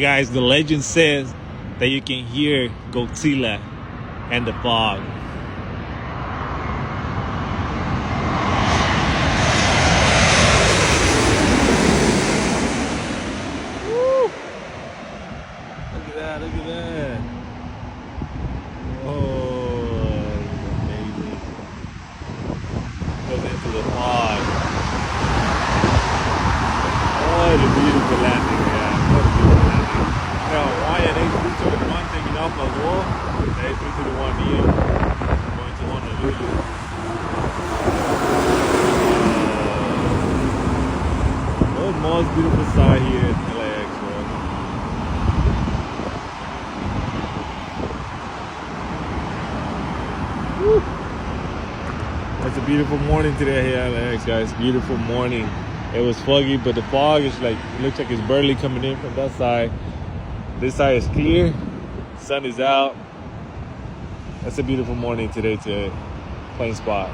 Guys, the legend says that you can hear Godzilla and the fog. Woo! Look at that, look at that. Oh, amazing. Goes into the fog. Oh, the beautiful landing, man. What a beautiful landing. Now, why are they 321 taking off as well? They 321 here, going to Honolulu. The most beautiful side here in LAX, man. Woo. It's a beautiful morning today here in LAX, guys. Beautiful morning. It was foggy, but the fog is like, it looks like it's barely coming in from that side. This side is clear, sun is out. That's a beautiful morning today to plane spot.